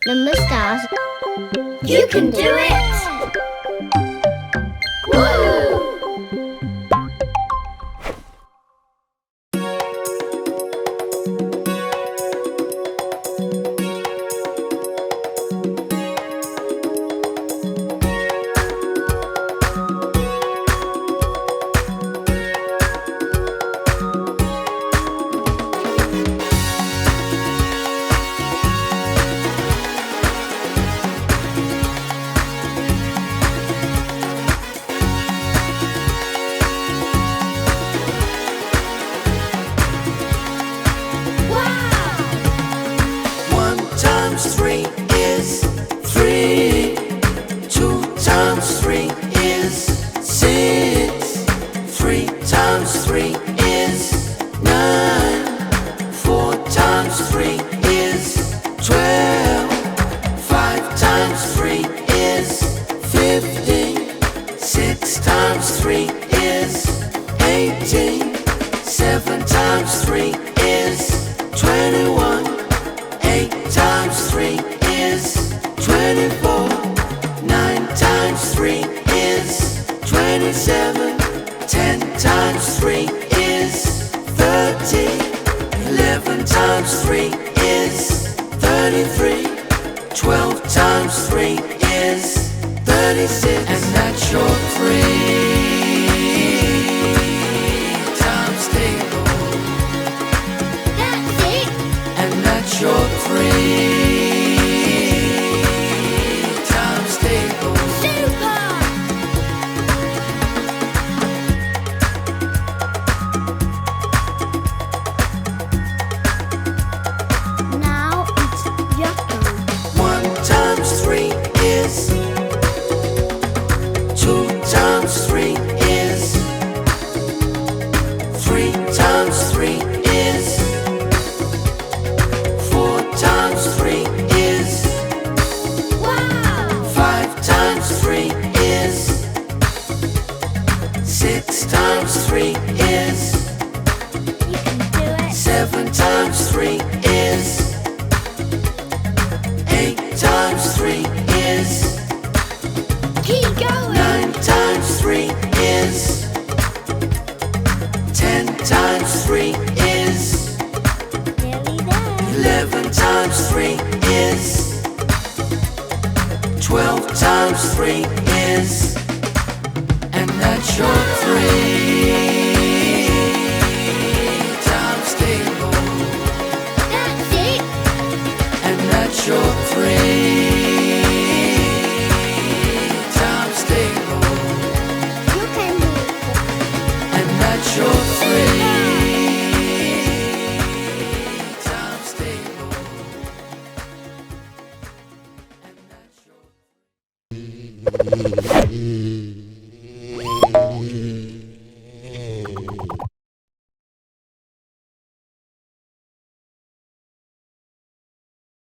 Number stars. You can do it! Woo! Three is three. 2 times 3 is 6. 3 times 3 is 9. 4 times 3 is 12. 5 times 3 is 15. 6 times 3 is 18. 7 times 3 is 21. 8 times 3 is 24. 9 times 3 is 27. 10 times 3 is 30. 11 times 3 is 33. 12 times 3 is 36. And that's your 3 times table. That's it! And that's your 3 times table. Super! Now it's your turn. 1 times 3 is 2 times 3 is 3 times 3 is 4 times 3 is Wow! 5 times 3 is 6 times 3 is You can do it! 7 times 3 is 8 times 3 is Keep going! 9 times 3 is 10 times 3 is Nearly there! 11 times 3 is 12 times 3 is, and that's your 3 times table. That's it! And that's your